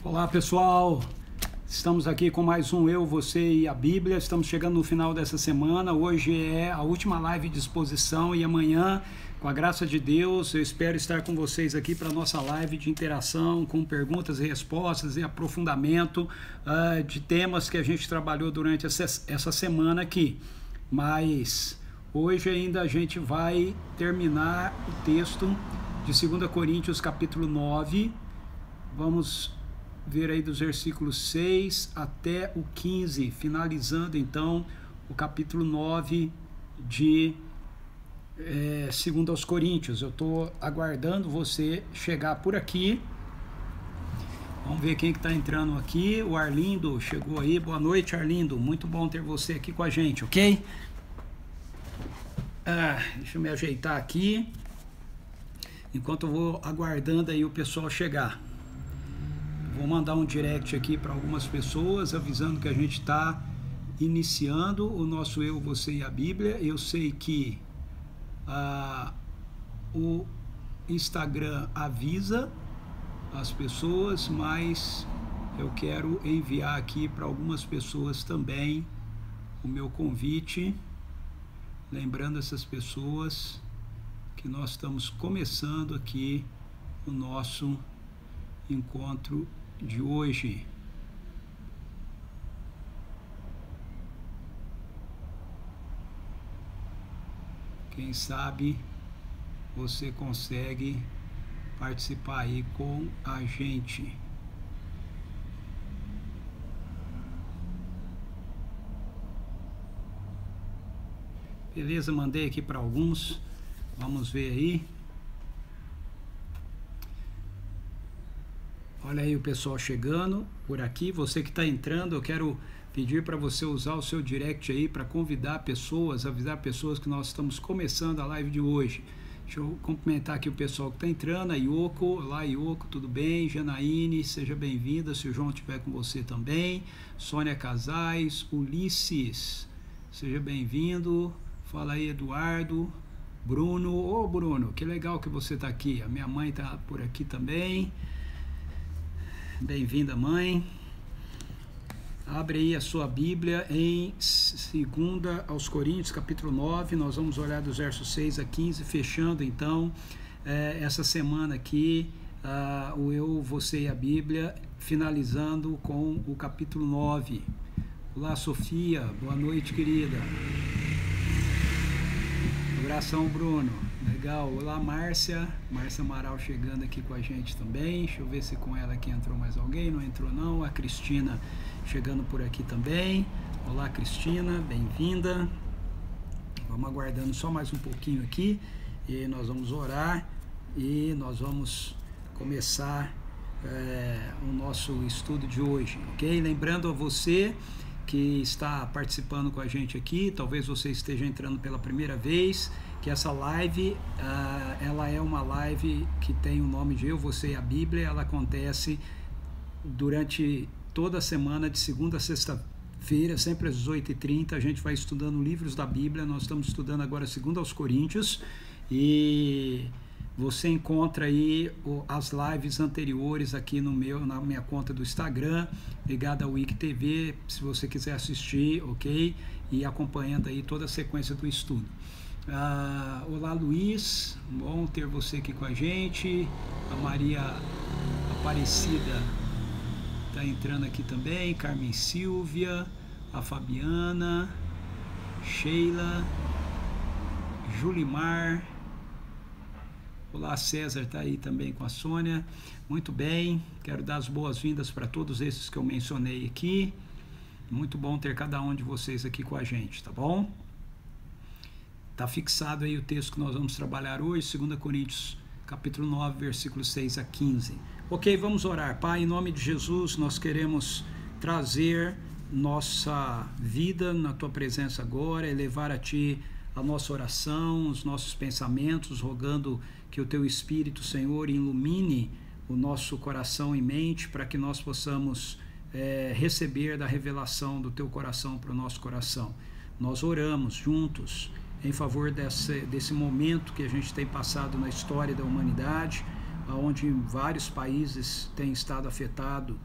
Olá pessoal, estamos aqui com mais um Eu, Você e a Bíblia. Estamos chegando no final dessa semana. Hoje é a última live de exposição e amanhã, com a graça de Deus, eu espero estar com vocês aqui para a nossa live de interação, com perguntas e respostas e aprofundamento de temas que a gente trabalhou durante essa semana aqui. Mas hoje ainda a gente vai terminar o texto de 2 Coríntios capítulo 9. Vamos ver aí dos versículos 6 até o 15, finalizando então o capítulo 9 de 2 Coríntios. Eu estou aguardando você chegar por aqui. Vamos ver quem que está entrando aqui. O Arlindo chegou aí. Boa noite, Arlindo. Muito bom ter você aqui com a gente, ok? Deixa eu me ajeitar aqui, enquanto eu vou aguardando aí o pessoal chegar. Vou mandar um direct aqui para algumas pessoas, avisando que a gente está iniciando o nosso Eu, Você e a Bíblia. Eu sei que o Instagram avisa as pessoas, mas eu quero enviar aqui para algumas pessoas também o meu convite, lembrando essas pessoas que nós estamos começando aqui o nosso encontro de hoje. Quem sabe você consegue participar aí com a gente. Beleza, mandei aqui para alguns. Vamos ver aí. Olha aí o pessoal chegando por aqui. Você que está entrando, eu quero pedir para você usar o seu direct aí para convidar pessoas, avisar pessoas que nós estamos começando a live de hoje. Deixa eu cumprimentar aqui o pessoal que está entrando. A Yoko, olá Yoko, tudo bem? Janaíne, seja bem-vinda, se o João estiver com você também. Sônia Casais, Ulisses, seja bem-vindo. Fala aí, Eduardo. Bruno, ô Bruno, que legal que você está aqui. A minha mãe está por aqui também. Bem-vinda, mãe. Abre aí a sua Bíblia em 2 Coríntios, capítulo 9. Nós vamos olhar dos versos 6 a 15, fechando então essa semana aqui, o Eu, Você e a Bíblia, finalizando com o capítulo 9. Olá, Sofia. Boa noite, querida. Abração, Bruno. Legal. Olá, Márcia. Márcia Amaral chegando aqui com a gente também. Deixa eu ver se com ela aqui entrou mais alguém. Não entrou não. A Cristina chegando por aqui também. Olá, Cristina. Bem-vinda. Vamos aguardando só mais um pouquinho aqui. E nós vamos orar. E nós vamos começar o nosso estudo de hoje. Ok? Lembrando a você que está participando com a gente aqui, talvez você esteja entrando pela primeira vez, que essa live, ela é uma live que tem o nome de Eu, Você e a Bíblia. Ela acontece durante toda a semana, de segunda a sexta-feira, sempre às 18h30, a gente vai estudando livros da Bíblia. Nós estamos estudando agora 2 Coríntios, e você encontra aí as lives anteriores aqui na minha conta do Instagram, ligada ao Wiki TV, se você quiser assistir, ok? E acompanhando aí toda a sequência do estudo. Olá, Luiz, bom ter você aqui com a gente. A Maria Aparecida está entrando aqui também. Carmen Silvia, a Fabiana, Sheila, Julimar. Olá, César está aí também com a Sônia. Muito bem, quero dar as boas-vindas para todos esses que eu mencionei aqui. Muito bom ter cada um de vocês aqui com a gente, tá bom? Está fixado aí o texto que nós vamos trabalhar hoje, 2 Coríntios, capítulo 9, versículos 6 a 15. Ok, vamos orar. Pai, em nome de Jesus, nós queremos trazer nossa vida na Tua presença agora, elevar a Ti a nossa oração, os nossos pensamentos, rogando que o Teu Espírito, Senhor, ilumine o nosso coração e mente, para que nós possamos receber da revelação do Teu coração para o nosso coração. Nós oramos juntos em favor desse momento que a gente tem passado na história da humanidade, onde vários países têm estado afetados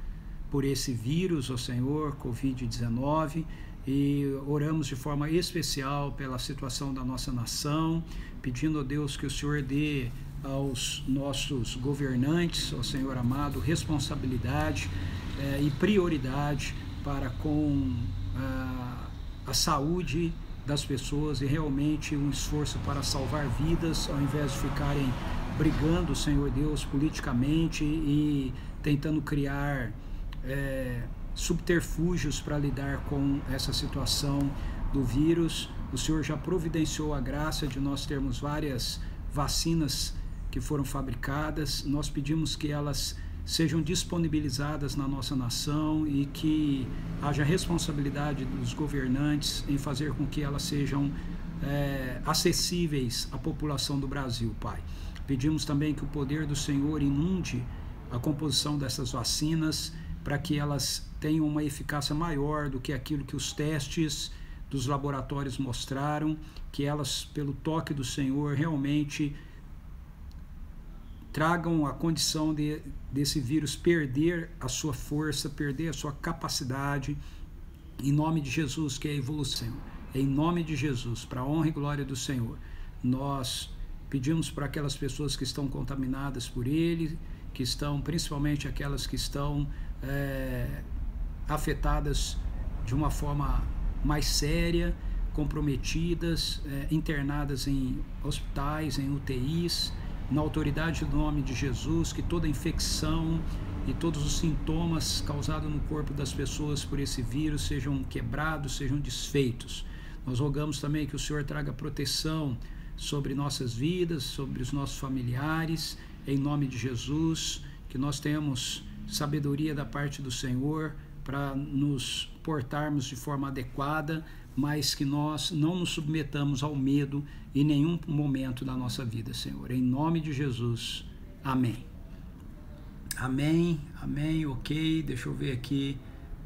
por esse vírus, ó Senhor, Covid-19, e oramos de forma especial pela situação da nossa nação, pedindo a Deus que o Senhor dê aos nossos governantes, ó Senhor amado, responsabilidade e prioridade para com a saúde das pessoas e realmente um esforço para salvar vidas, ao invés de ficarem brigando, Senhor Deus, politicamente e tentando criar subterfúgios para lidar com essa situação do vírus. O Senhor já providenciou a graça de nós termos várias vacinas que foram fabricadas. Nós pedimos que elas sejam disponibilizadas na nossa nação e que haja responsabilidade dos governantes em fazer com que elas sejam acessíveis à população do Brasil, Pai. Pedimos também que o poder do Senhor inunde a composição dessas vacinas para que elas tenham uma eficácia maior do que aquilo que os testes dos laboratórios mostraram, que elas, pelo toque do Senhor, realmente tragam a condição desse vírus perder a sua força, perder a sua capacidade, em nome de Jesus, que é a evolução. Em nome de Jesus, para a honra e glória do Senhor, nós pedimos para aquelas pessoas que estão contaminadas por ele, que estão, principalmente aquelas que estão afetadas de uma forma mais séria, comprometidas, internadas em hospitais, em UTIs, na autoridade do nome de Jesus, que toda infecção e todos os sintomas causados no corpo das pessoas por esse vírus sejam quebrados, sejam desfeitos. Nós rogamos também que o Senhor traga proteção sobre nossas vidas, sobre os nossos familiares, em nome de Jesus, que nós tenhamos sabedoria da parte do Senhor para nos portarmos de forma adequada, mas que nós não nos submetamos ao medo em nenhum momento da nossa vida, Senhor. Em nome de Jesus. Amém. Amém, amém, ok. Deixa eu ver aqui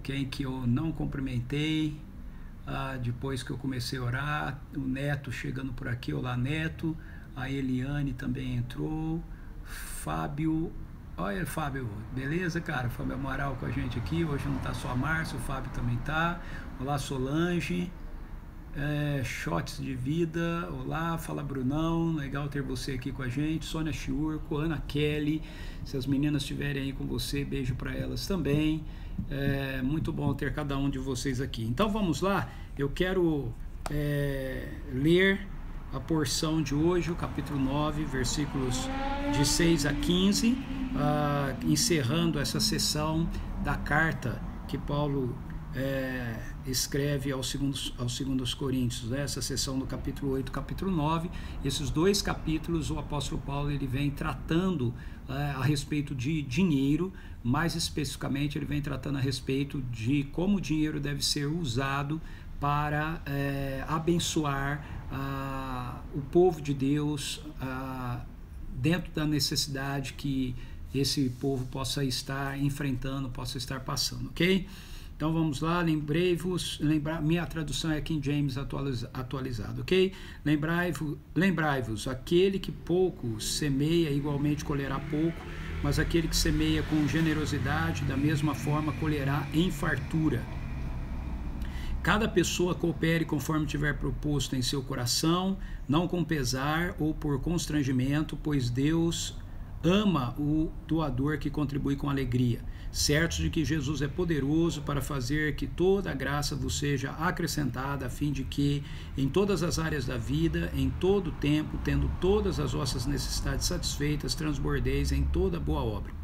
quem que eu não cumprimentei. Depois que eu comecei a orar, o Neto chegando por aqui. Olá, Neto. A Eliane também entrou. Fábio. Olha, Fábio, beleza, cara? Fábio Amaral com a gente aqui. Hoje não tá só a Márcia, o Fábio também tá. Olá, Solange. Shots de vida. Olá, fala Brunão. Legal ter você aqui com a gente. Sônia Chiurco, Ana Kelly. Se as meninas estiverem aí com você, beijo para elas também. Muito bom ter cada um de vocês aqui. Então vamos lá. Eu quero ler a porção de hoje, o capítulo 9, versículos de 6 a 15, encerrando essa sessão da carta que Paulo escreve aos segundos Coríntios, né? Essa sessão do capítulo 8, capítulo 9, esses dois capítulos o apóstolo Paulo ele vem tratando a respeito de dinheiro, mais especificamente ele vem tratando a respeito de como o dinheiro deve ser usado para abençoar o povo de Deus dentro da necessidade que esse povo possa estar enfrentando, possa estar passando, ok? Então vamos lá, minha tradução é King James atualizado, ok? Lembrai-vos, aquele que pouco semeia, igualmente colherá pouco, mas aquele que semeia com generosidade, da mesma forma colherá em fartura. Cada pessoa coopere conforme tiver proposto em seu coração, não com pesar ou por constrangimento, pois Deus ama o doador que contribui com alegria, certos de que Jesus é poderoso para fazer que toda a graça vos seja acrescentada, a fim de que, em todas as áreas da vida, em todo o tempo, tendo todas as vossas necessidades satisfeitas, transbordeis em toda boa obra.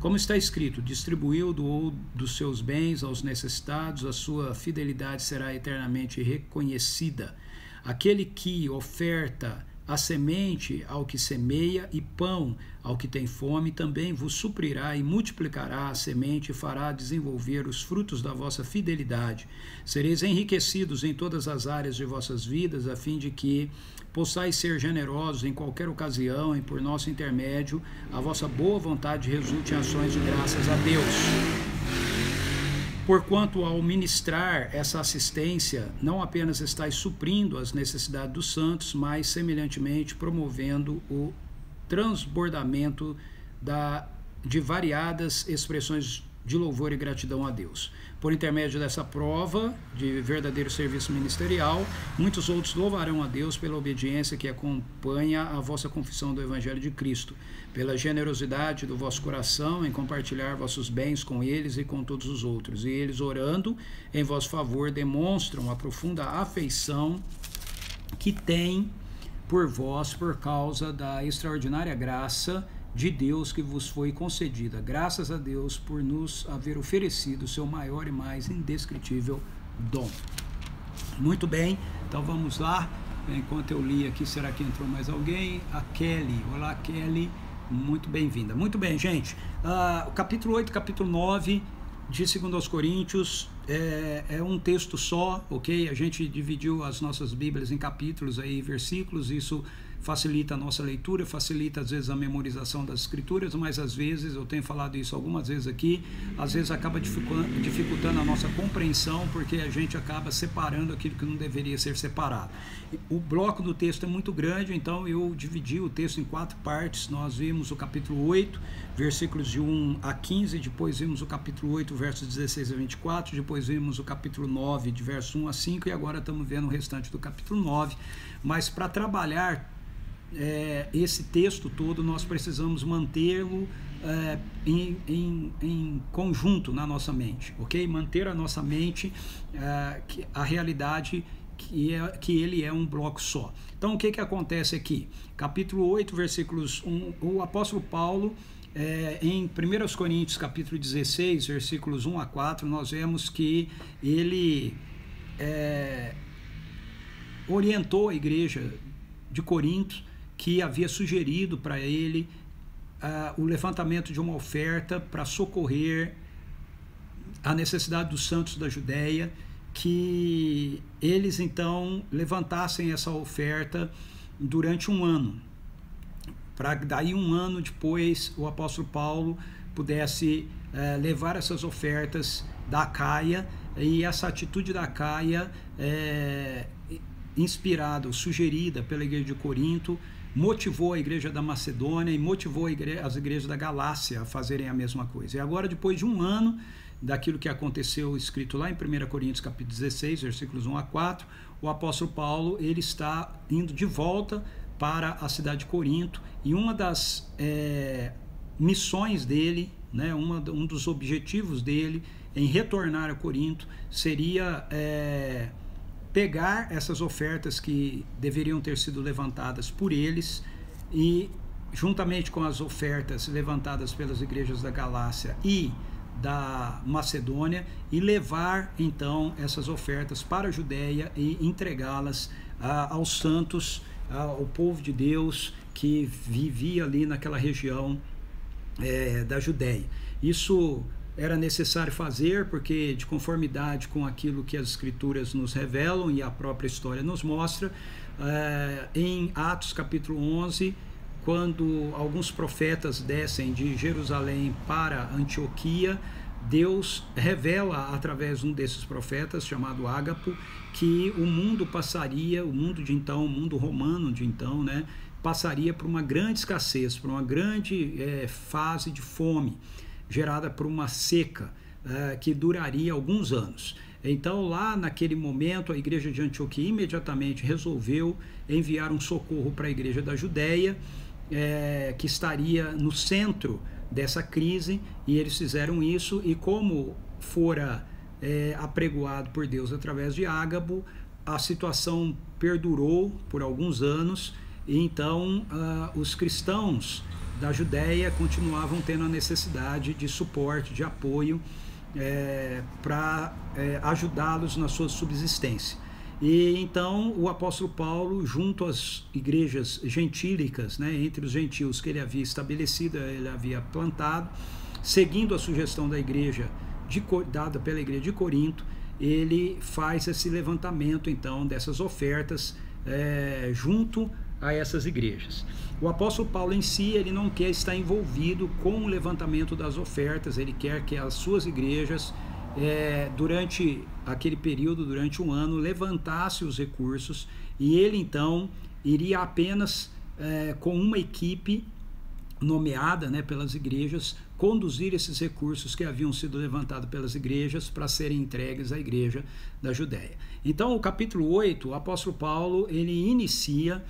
Como está escrito, distribuiu, doou dos seus bens aos necessitados, a sua fidelidade será eternamente reconhecida. Aquele que oferta a semente ao que semeia e pão ao que tem fome, também vos suprirá e multiplicará a semente e fará desenvolver os frutos da vossa fidelidade. Sereis enriquecidos em todas as áreas de vossas vidas, a fim de que possais ser generosos em qualquer ocasião e por nosso intermédio a vossa boa vontade resulte em ações de graças a Deus. Porquanto, ao ministrar essa assistência, não apenas estáis suprindo as necessidades dos santos, mas, semelhantemente, promovendo o transbordamento de variadas expressões de louvor e gratidão a Deus. Por intermédio dessa prova de verdadeiro serviço ministerial, muitos outros louvarão a Deus pela obediência que acompanha a vossa confissão do Evangelho de Cristo, pela generosidade do vosso coração em compartilhar vossos bens com eles e com todos os outros. E eles, orando em vosso favor, demonstram a profunda afeição que têm por vós por causa da extraordinária graça de Deus que vos foi concedida. Graças a Deus por nos haver oferecido o seu maior e mais indescritível dom. Muito bem, então vamos lá. Enquanto eu li aqui, será que entrou mais alguém? A Kelly. Olá, Kelly. Muito bem-vinda. Muito bem, gente. O capítulo 8, capítulo 9 de 2 aos Coríntios é um texto só, ok? A gente dividiu as nossas Bíblias em capítulos aí, versículos, isso facilita a nossa leitura, facilita às vezes a memorização das escrituras, mas às vezes, eu tenho falado isso algumas vezes aqui, às vezes acaba dificultando a nossa compreensão, porque a gente acaba separando aquilo que não deveria ser separado. O bloco do texto é muito grande, então eu dividi o texto em 4 partes. Nós vimos o capítulo 8, versículos de 1 a 15, depois vimos o capítulo 8, versos 16 a 24, depois vimos o capítulo 9, de verso 1 a 5, e agora estamos vendo o restante do capítulo 9. Mas para trabalhar esse texto todo, nós precisamos mantê-lo em conjunto na nossa mente, ok? Manter a nossa mente, a realidade que ele é um bloco só. Então, o que acontece aqui? Capítulo 8, versículos 1, o apóstolo Paulo, em 1 Coríntios, capítulo 16, versículos 1 a 4, nós vemos que ele orientou a igreja de Corinto, que havia sugerido para ele o levantamento de uma oferta para socorrer a necessidade dos santos da Judéia, que eles então levantassem essa oferta durante um ano, para daí um ano depois o apóstolo Paulo pudesse levar essas ofertas da Acaia, e essa atitude da Acaia, inspirada ou sugerida pela igreja de Corinto, motivou a igreja da Macedônia e motivou as igrejas da Galácia a fazerem a mesma coisa. E agora, depois de um ano daquilo que aconteceu, escrito lá em 1 Coríntios capítulo 16, versículos 1 a 4, o apóstolo Paulo ele está indo de volta para a cidade de Corinto, e uma das missões dele, né, um dos objetivos dele em retornar a Corinto seria pegar essas ofertas que deveriam ter sido levantadas por eles e, juntamente com as ofertas levantadas pelas igrejas da Galácia e da Macedônia, e levar então essas ofertas para a Judéia e entregá-las aos santos, ao povo de Deus que vivia ali naquela região da Judéia. Isso era necessário fazer porque, de conformidade com aquilo que as escrituras nos revelam e a própria história nos mostra, em Atos capítulo 11, quando alguns profetas descem de Jerusalém para Antioquia, Deus revela através de um desses profetas, chamado Ágapo, que o mundo passaria, o mundo de então, o mundo romano de então, né, passaria por uma grande escassez, por uma grande fase de fome, gerada por uma seca que duraria alguns anos. Então, lá naquele momento, a igreja de Antioquia imediatamente resolveu enviar um socorro para a igreja da Judéia, que estaria no centro dessa crise, e eles fizeram isso, e como fora apregoado por Deus através de Ágabo, a situação perdurou por alguns anos, e então os cristãos da Judéia continuavam tendo a necessidade de suporte, de apoio para ajudá-los na sua subsistência. E então o apóstolo Paulo, junto às igrejas gentílicas, né, entre os gentios que ele havia estabelecido, ele havia plantado, seguindo a sugestão da igreja dada pela igreja de Corinto, ele faz esse levantamento então dessas ofertas junto a essas igrejas. O apóstolo Paulo em si, ele não quer estar envolvido com o levantamento das ofertas, ele quer que as suas igrejas, durante aquele período, durante um ano, levantasse os recursos, e ele então iria apenas com uma equipe nomeada, né, pelas igrejas, conduzir esses recursos que haviam sido levantados pelas igrejas para serem entregues à igreja da Judéia. Então, o capítulo 8, o apóstolo Paulo, ele inicia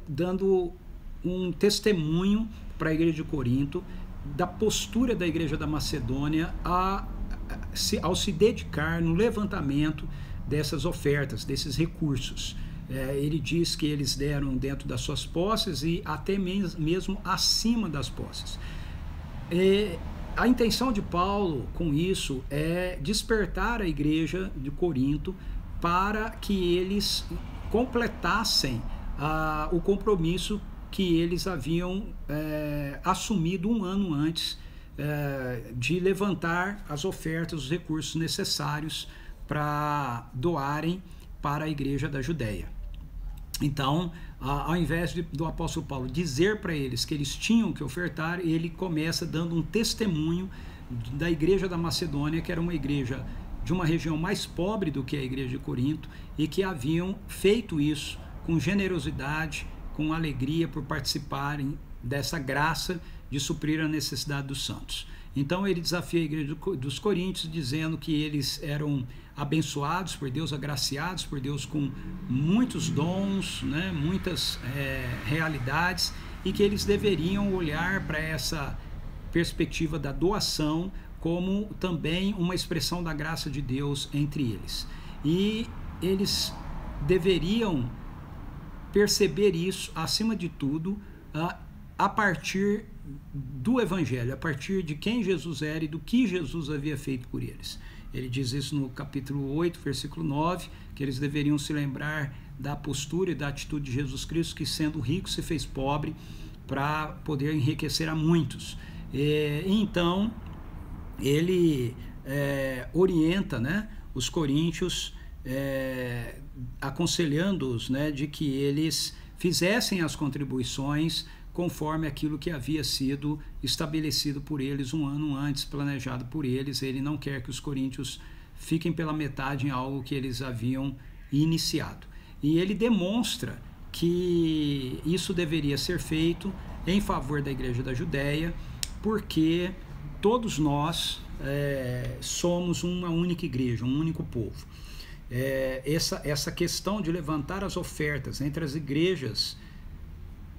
dando um testemunho para a igreja de Corinto da postura da igreja da Macedônia ao se dedicar no levantamento dessas ofertas, desses recursos. Ele diz que eles deram dentro das suas posses e até mesmo acima das posses. A intenção de Paulo com isso é despertar a igreja de Corinto para que eles completassem o compromisso que eles haviam assumido um ano antes de levantar as ofertas, os recursos necessários para doarem para a igreja da Judéia. Então, ao invés do apóstolo Paulo dizer para eles que eles tinham que ofertar, ele começa dando um testemunho da igreja da Macedônia, que era uma igreja de uma região mais pobre do que a igreja de Corinto, e que haviam feito isso com generosidade, com alegria por participarem dessa graça de suprir a necessidade dos santos. Então ele desafia a igreja dos Coríntios, dizendo que eles eram abençoados por Deus, agraciados por Deus com muitos dons, né, muitas realidades, e que eles deveriam olhar para essa perspectiva da doação como também uma expressão da graça de Deus entre eles. E eles deveriam perceber isso, acima de tudo, a partir do Evangelho, a partir de quem Jesus era e do que Jesus havia feito por eles. Ele diz isso no capítulo 8, versículo 9, que eles deveriam se lembrar da postura e da atitude de Jesus Cristo, que sendo rico se fez pobre para poder enriquecer a muitos. Então, ele orienta, né, os coríntios, aconselhando-os, né, de que eles fizessem as contribuições conforme aquilo que havia sido estabelecido por eles um ano antes, planejado por eles. Ele não quer que os coríntios fiquem pela metade em algo que eles haviam iniciado. E ele demonstra que isso deveria ser feito em favor da igreja da Judéia, porque todos nós somos uma única igreja, um único povo. Essa questão de levantar as ofertas entre as igrejas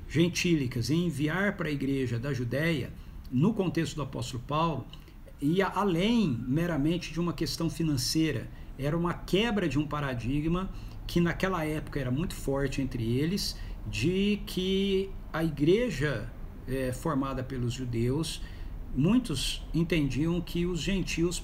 gentílicas e enviar para a igreja da Judéia, no contexto do apóstolo Paulo, ia além meramente de uma questão financeira. Era uma quebra de um paradigma que naquela época era muito forte entre eles, de que a igreja formada pelos judeus, muitos entendiam que os gentios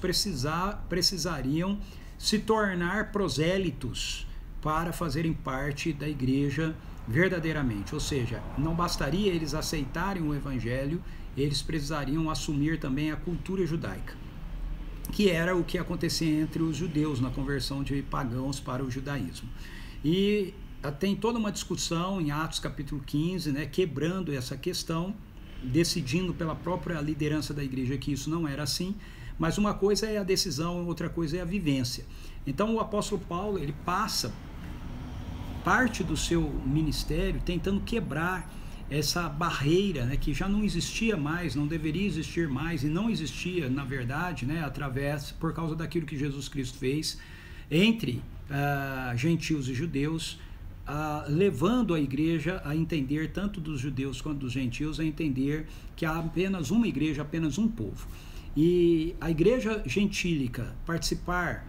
precisariam se tornar prosélitos para fazerem parte da igreja verdadeiramente. Ou seja, não bastaria eles aceitarem o evangelho, eles precisariam assumir também a cultura judaica, que era o que acontecia entre os judeus na conversão de pagãos para o judaísmo. E tem toda uma discussão em Atos capítulo 15, né, quebrando essa questão, decidindo pela própria liderança da igreja que isso não era assim. Mas uma coisa é a decisão, outra coisa é a vivência. Então o apóstolo Paulo, ele passa parte do seu ministério tentando quebrar essa barreira, né, que já não existia mais, não deveria existir mais, e não existia, na verdade, né, por causa daquilo que Jesus Cristo fez entre gentios e judeus, levando a igreja a entender, tanto dos judeus quanto dos gentios, a entender que há apenas uma igreja, apenas um povo. E a igreja gentílica participar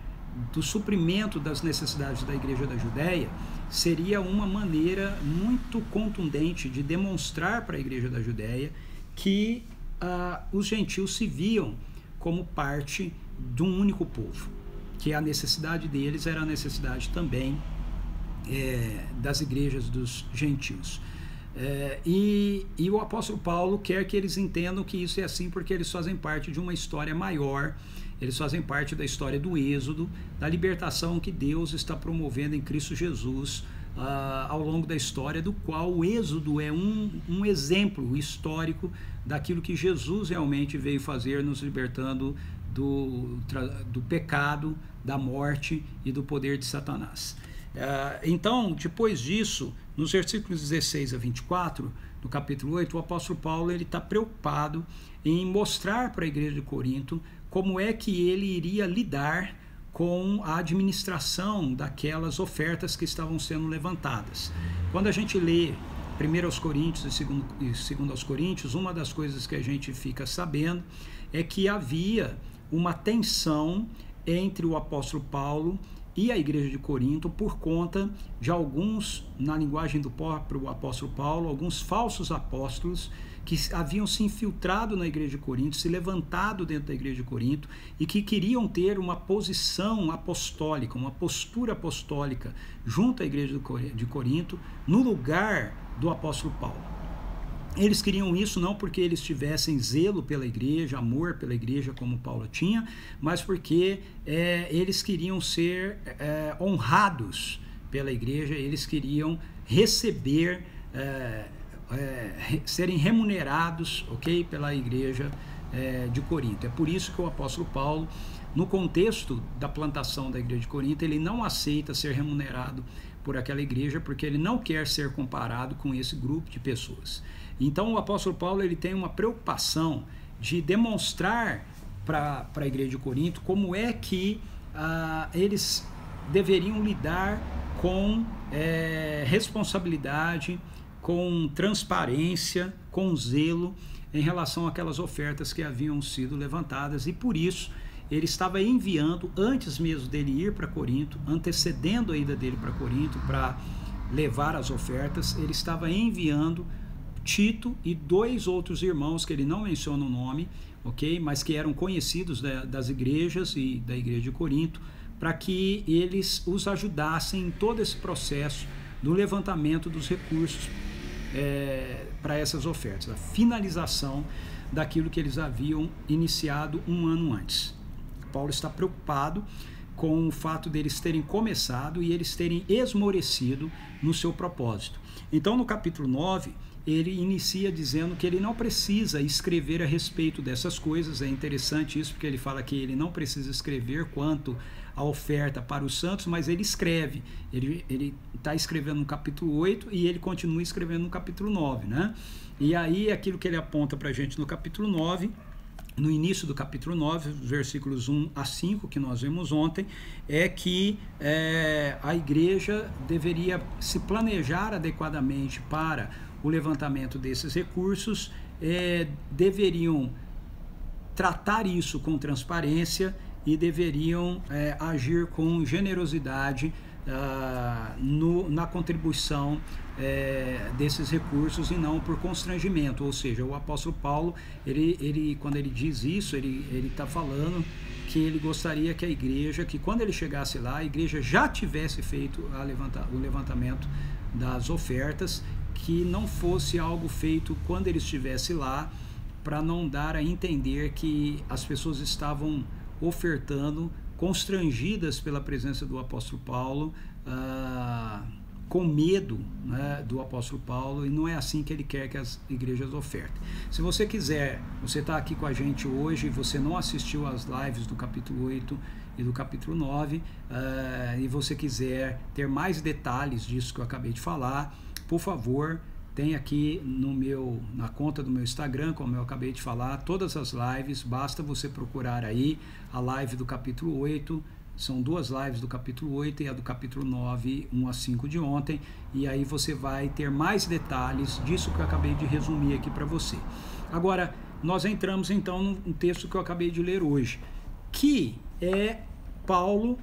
do suprimento das necessidades da igreja da Judéia seria uma maneira muito contundente de demonstrar para a igreja da Judéia que os gentios se viam como parte de um único povo, que a necessidade deles era a necessidade também das igrejas dos gentios. E o apóstolo Paulo quer que eles entendam que isso é assim porque eles fazem parte de uma história maior. Eles fazem parte da história do Êxodo, da libertação que Deus está promovendo em Cristo Jesus ao longo da história, do qual o Êxodo é um exemplo histórico daquilo que Jesus realmente veio fazer, nos libertando do pecado, da morte e do poder de Satanás. Então, depois disso, nos versículos 16 a 24, no capítulo 8, o apóstolo Paulo está preocupado em mostrar para a igreja de Corinto como é que ele iria lidar com a administração daquelas ofertas que estavam sendo levantadas. Quando a gente lê 1 Coríntios e 2 Coríntios, uma das coisas que a gente fica sabendo é que havia uma tensão entre o apóstolo Paulo e a igreja de Corinto por conta de alguns, na linguagem do próprio apóstolo Paulo, alguns falsos apóstolos que haviam se infiltrado na igreja de Corinto, se levantado dentro da igreja de Corinto e que queriam ter uma posição apostólica, uma postura apostólica junto à igreja de Corinto, no lugar do apóstolo Paulo. Eles queriam isso não porque eles tivessem zelo pela igreja, amor pela igreja como Paulo tinha, mas porque eles queriam ser honrados pela igreja, eles queriam receber, serem remunerados, ok, pela igreja de Corinto. É por isso que o apóstolo Paulo, no contexto da plantação da igreja de Corinto, ele não aceita ser remunerado por aquela igreja, porque ele não quer ser comparado com esse grupo de pessoas. Então o apóstolo Paulo ele tem uma preocupação de demonstrar para a igreja de Corinto como é que eles deveriam lidar com responsabilidade, com transparência, com zelo em relação àquelas ofertas que haviam sido levantadas, e por isso ele estava enviando, antes mesmo dele ir para Corinto, antecedendo a ida dele para Corinto para levar as ofertas, ele estava enviando Tito e 2 outros irmãos que ele não menciona o nome, ok, mas que eram conhecidos das igrejas e da igreja de Corinto, para que eles os ajudassem em todo esse processo do levantamento dos recursos para essas ofertas, a finalização daquilo que eles haviam iniciado um ano antes. Paulo está preocupado com o fato deles terem começado e eles terem esmorecido no seu propósito. Então, no capítulo 9, ele inicia dizendo que ele não precisa escrever a respeito dessas coisas. É interessante isso, porque ele fala que ele não precisa escrever quanto à oferta para os santos, mas ele escreve. Ele está escrevendo no capítulo 8 e ele continua escrevendo no capítulo 9, né? E aí, aquilo que ele aponta para a gente no capítulo 9, no início do capítulo 9, versículos 1 a 5, que nós vimos ontem, é que a igreja deveria se planejar adequadamente para o levantamento desses recursos, deveriam tratar isso com transparência e deveriam agir com generosidade na contribuição desses recursos e não por constrangimento. Ou seja, o apóstolo Paulo, quando ele diz isso, ele está falando que ele gostaria que a igreja, que quando ele chegasse lá, a igreja já tivesse feito o levantamento das ofertas, que não fosse algo feito quando ele estivesse lá, para não dar a entender que as pessoas estavam ofertando constrangidas pela presença do apóstolo Paulo, com medo, né, do apóstolo Paulo, e não é assim que ele quer que as igrejas ofertem. Se você quiser, você está aqui com a gente hoje e você não assistiu às lives do capítulo 8 e do capítulo 9, e você quiser ter mais detalhes disso que eu acabei de falar, por favor, tem aqui na conta do meu Instagram, como eu acabei de falar, todas as lives, basta você procurar aí a live do capítulo 8, são 2 lives do capítulo 8 e a do capítulo 9, 1 a 5 de ontem, e aí você vai ter mais detalhes disso que eu acabei de resumir aqui para você. Agora, nós entramos então no texto que eu acabei de ler hoje, que é Paulo,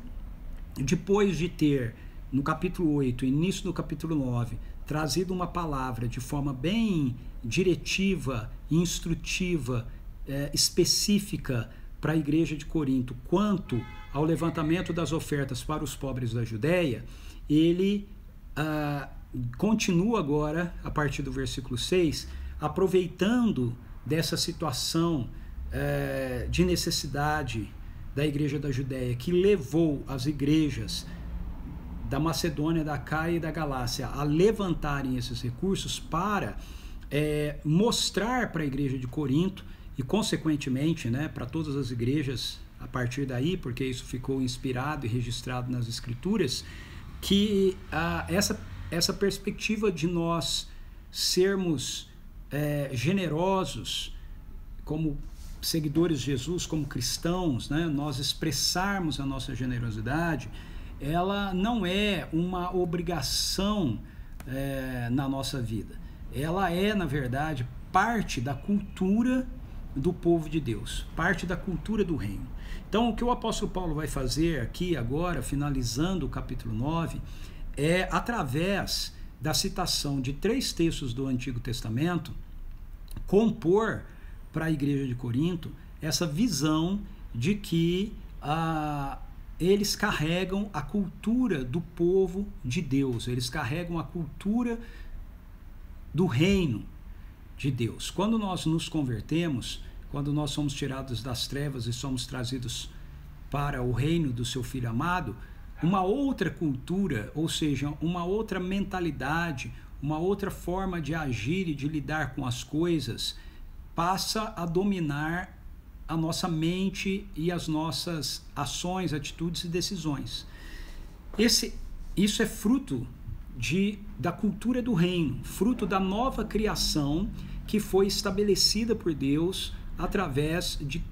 depois de ter, no capítulo 8, início do capítulo 9, trazido uma palavra de forma bem diretiva, instrutiva, específica para a igreja de Corinto quanto ao levantamento das ofertas para os pobres da Judéia, ele continua agora, a partir do versículo 6, aproveitando dessa situação de necessidade da igreja da Judéia, que levou as igrejas da Macedônia, da Acaia e da Galácia a levantarem esses recursos para mostrar para a igreja de Corinto e, consequentemente, né, para todas as igrejas a partir daí, porque isso ficou inspirado e registrado nas Escrituras, que essa perspectiva de nós sermos generosos como seguidores de Jesus, como cristãos, né? Nós expressarmos a nossa generosidade, ela não é uma obrigação na nossa vida. Ela é, na verdade, parte da cultura do povo de Deus, parte da cultura do reino. Então, o que o apóstolo Paulo vai fazer aqui agora, finalizando o capítulo 9, é, através da citação de 3 textos do Antigo Testamento, compor para a igreja de Corinto essa visão de que eles carregam a cultura do povo de Deus, eles carregam a cultura do reino de Deus. Quando nós nos convertemos, quando nós somos tirados das trevas e somos trazidos para o reino do seu Filho amado, uma outra cultura, ou seja, uma outra mentalidade, uma outra forma de agir e de lidar com as coisas, passa a dominar a nossa mente e as nossas ações, atitudes e decisões. Isso é fruto da cultura do reino, fruto da nova criação que foi estabelecida por Deus através de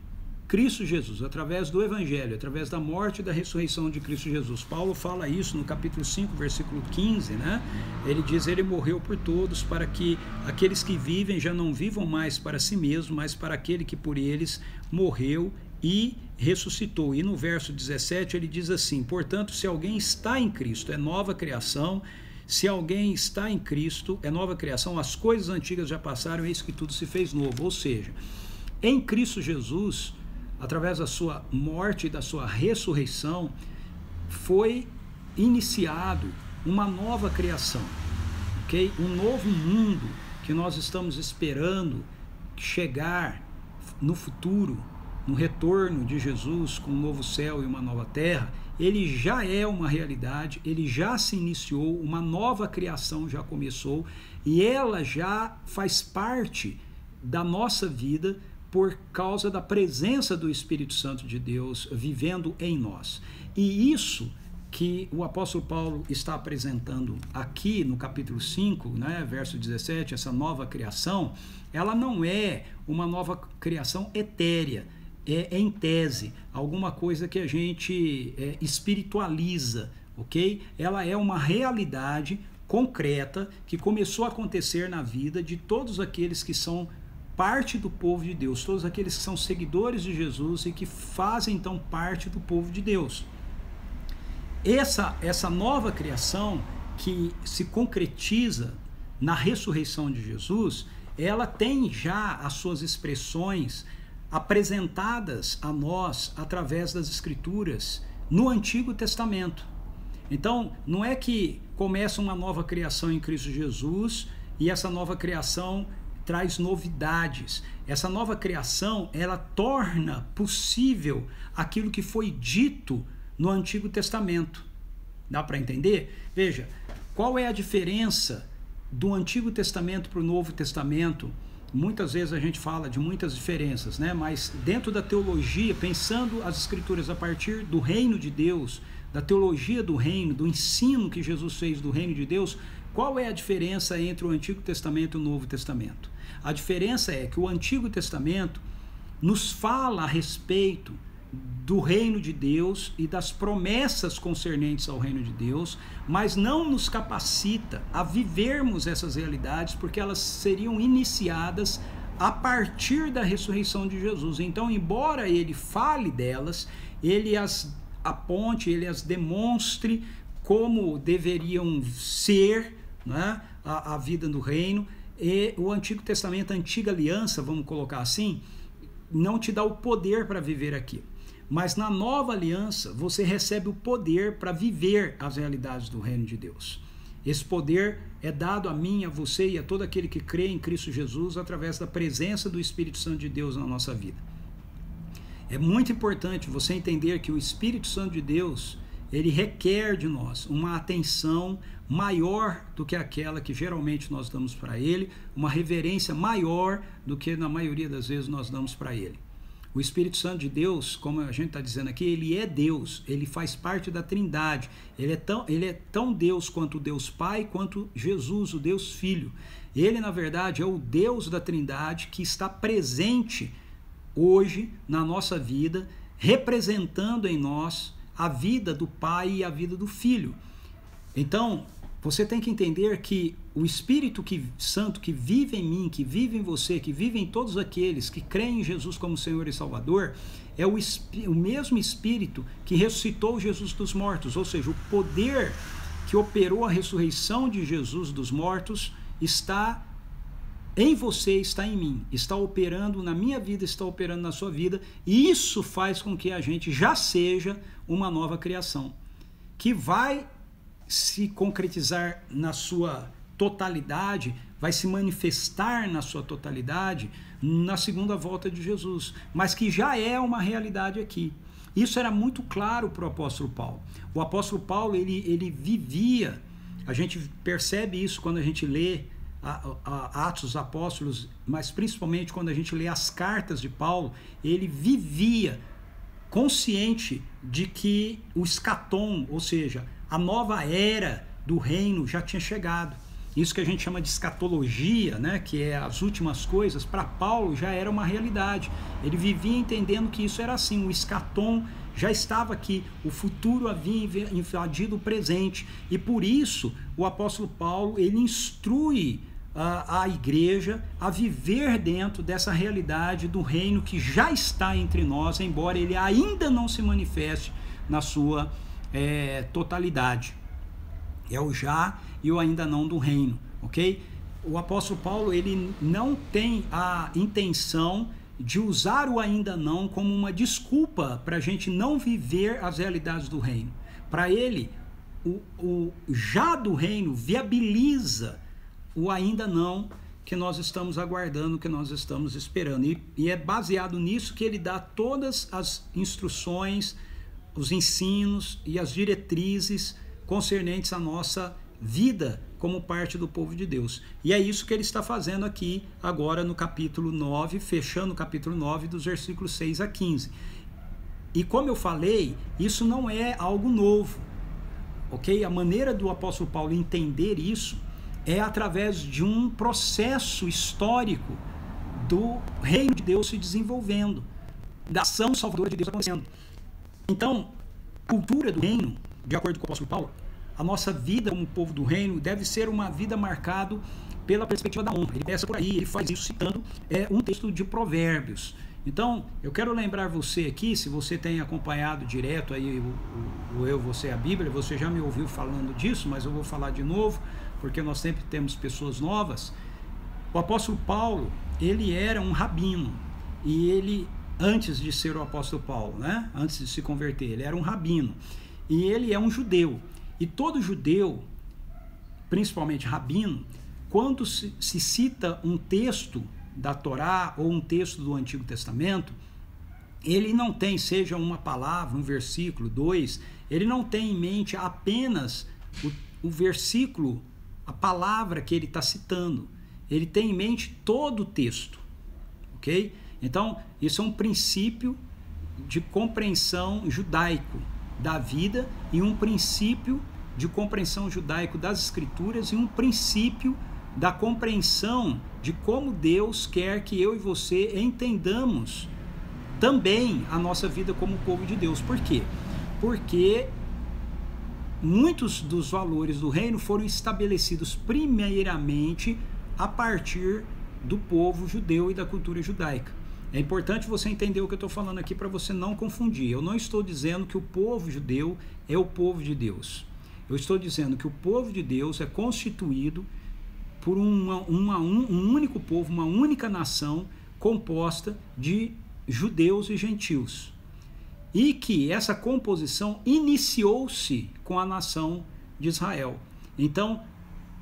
Cristo Jesus, através do Evangelho, através da morte e da ressurreição de Cristo Jesus. Paulo fala isso no capítulo 5, versículo 15, né? Ele diz, ele morreu por todos, para que aqueles que vivem já não vivam mais para si mesmos, mas para aquele que por eles morreu e ressuscitou. E no verso 17 ele diz assim, portanto, se alguém está em Cristo, é nova criação. Se alguém está em Cristo, é nova criação, as coisas antigas já passaram, eis que tudo se fez novo. Ou seja, em Cristo Jesus, através da sua morte e da sua ressurreição, foi iniciado uma nova criação, ok? Um novo mundo que nós estamos esperando chegar no futuro, no retorno de Jesus com um novo céu e uma nova terra. Ele já é uma realidade, ele já se iniciou, uma nova criação já começou e ela já faz parte da nossa vida por causa da presença do Espírito Santo de Deus vivendo em nós. E isso que o apóstolo Paulo está apresentando aqui no capítulo 5, né, verso 17, essa nova criação, ela não é uma nova criação etérea, é em tese, alguma coisa que a gente espiritualiza, ok? Ela é uma realidade concreta que começou a acontecer na vida de todos aqueles que são parte do povo de Deus, todos aqueles que são seguidores de Jesus e que fazem então parte do povo de Deus. Essa nova criação que se concretiza na ressurreição de Jesus, ela tem já as suas expressões apresentadas a nós através das Escrituras no Antigo Testamento. Então, não é que começa uma nova criação em Cristo Jesus e essa nova criação traz novidades. Essa nova criação, ela torna possível aquilo que foi dito no Antigo Testamento. Dá para entender? Veja, qual é a diferença do Antigo Testamento para o Novo Testamento? Muitas vezes a gente fala de muitas diferenças, né? Mas dentro da teologia, pensando as Escrituras a partir do reino de Deus, da teologia do reino, do ensino que Jesus fez do reino de Deus, qual é a diferença entre o Antigo Testamento e o Novo Testamento? A diferença é que o Antigo Testamento nos fala a respeito do reino de Deus e das promessas concernentes ao reino de Deus, mas não nos capacita a vivermos essas realidades, porque elas seriam iniciadas a partir da ressurreição de Jesus. Então, embora ele fale delas, ele as aponte, ele as demonstre como deveriam ser, né, a vida do reino, e o Antigo Testamento, a antiga aliança, vamos colocar assim, não te dá o poder para viver aquilo. Mas na nova aliança, você recebe o poder para viver as realidades do reino de Deus. Esse poder é dado a mim, a você e a todo aquele que crê em Cristo Jesus através da presença do Espírito Santo de Deus na nossa vida. É muito importante você entender que o Espírito Santo de Deus, ele requer de nós uma atenção maior do que aquela que geralmente nós damos para ele, uma reverência maior do que na maioria das vezes nós damos para ele. O Espírito Santo de Deus, como a gente está dizendo aqui, ele é Deus, ele faz parte da Trindade. Ele é tão Deus quanto o Deus Pai, quanto Jesus, o Deus Filho. Ele, na verdade, é o Deus da Trindade que está presente hoje na nossa vida, representando em nós a vida do Pai e a vida do Filho. Então, você tem que entender que o Espírito Santo que vive em mim, que vive em você, que vive em todos aqueles que creem em Jesus como Senhor e Salvador, é o mesmo Espírito que ressuscitou Jesus dos mortos, ou seja, o poder que operou a ressurreição de Jesus dos mortos está em você, está em mim, está operando na minha vida, está operando na sua vida, e isso faz com que a gente já seja uma nova criação, que vai se concretizar na sua totalidade, vai se manifestar na sua totalidade na segunda volta de Jesus, mas que já é uma realidade aqui. Isso era muito claro para o apóstolo Paulo. O apóstolo Paulo, ele vivia, a gente percebe isso quando a gente lê Atos dos Apóstolos, mas principalmente quando a gente lê as cartas de Paulo, ele vivia consciente de que o escatom, ou seja, a nova era do reino já tinha chegado. Isso que a gente chama de escatologia, né, que é as últimas coisas, para Paulo já era uma realidade. Ele vivia entendendo que isso era assim, o escatom já estava aqui, o futuro havia invadido o presente. E por isso o apóstolo Paulo, ele instrui a igreja a viver dentro dessa realidade do reino que já está entre nós, embora ele ainda não se manifeste na sua totalidade. É o já e o ainda não do reino, ok? O apóstolo Paulo, ele não tem a intenção de usar o ainda não como uma desculpa para a gente não viver as realidades do reino. Para ele, o já do reino viabiliza o ainda não que nós estamos aguardando, que nós estamos esperando. E é baseado nisso que ele dá todas as instruções, os ensinos e as diretrizes concernentes à nossa vida como parte do povo de Deus. E é isso que ele está fazendo aqui agora no capítulo 9, fechando o capítulo 9 dos versículos 6 a 15. E como eu falei, isso não é algo novo, ok? A maneira do apóstolo Paulo entender isso é através de um processo histórico do reino de Deus se desenvolvendo, da ação salvadora de Deus acontecendo. Então, a cultura do reino, de acordo com o apóstolo Paulo, a nossa vida como povo do reino deve ser uma vida marcada pela perspectiva da honra. Ele começa por aí, ele faz isso citando um texto de Provérbios. Então, eu quero lembrar você aqui, se você tem acompanhado direto aí o Eu, Você, a Bíblia, você já me ouviu falando disso, mas eu vou falar de novo, porque nós sempre temos pessoas novas. O apóstolo Paulo, ele era um rabino, e ele, antes de ser o apóstolo Paulo, né? Antes de se converter, ele era um rabino, e ele é um judeu. E todo judeu, principalmente rabino, quando se cita um texto da Torá ou um texto do Antigo Testamento, ele não tem, seja uma palavra, um versículo, dois, ele não tem em mente apenas o versículo, a palavra que ele está citando. Ele tem em mente todo o texto, ok? Então, isso é um princípio de compreensão judaico da vida e um princípio de compreensão judaico das Escrituras e um princípio da compreensão de como Deus quer que eu e você entendamos também a nossa vida como povo de Deus. Por quê? Porque muitos dos valores do reino foram estabelecidos primeiramente a partir do povo judeu e da cultura judaica. É importante você entender o que eu estou falando aqui para você não confundir. Eu não estou dizendo que o povo judeu é o povo de Deus. Eu estou dizendo que o povo de Deus é constituído por um único povo, uma única nação composta de judeus e gentios. E que essa composição iniciou-se com a nação de Israel. Então,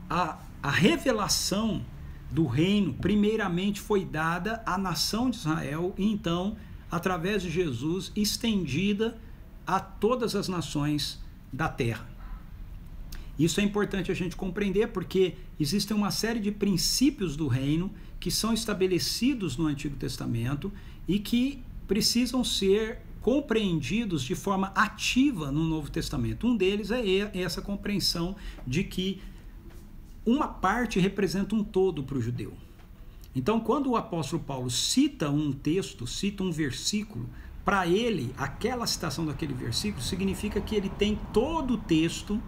a revelação do reino primeiramente foi dada à nação de Israel e então, através de Jesus, estendida a todas as nações da terra. Isso é importante a gente compreender porque existem uma série de princípios do reino que são estabelecidos no Antigo Testamento e que precisam ser compreendidos de forma ativa no Novo Testamento. Um deles é essa compreensão de que uma parte representa um todo para o judeu. Então, quando o apóstolo Paulo cita um texto, cita um versículo, para ele, aquela citação daquele versículo significa que ele tem todo o texto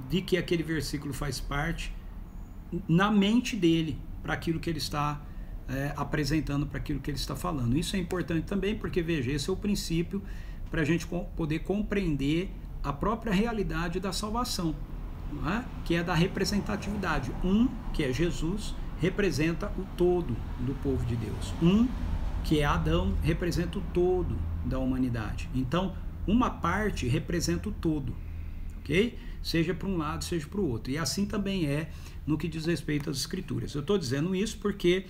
de que aquele versículo faz parte na mente dele, para aquilo que ele está apresentando, para aquilo que ele está falando. Isso é importante também, porque, veja, esse é o princípio para a gente poder compreender a própria realidade da salvação, não é? Que é da representatividade. Um, que é Jesus, representa o todo do povo de Deus. Um, que é Adão, representa o todo da humanidade. Então, uma parte representa o todo, ok? Seja para um lado, seja para o outro. E assim também é no que diz respeito às Escrituras. Eu estou dizendo isso porque,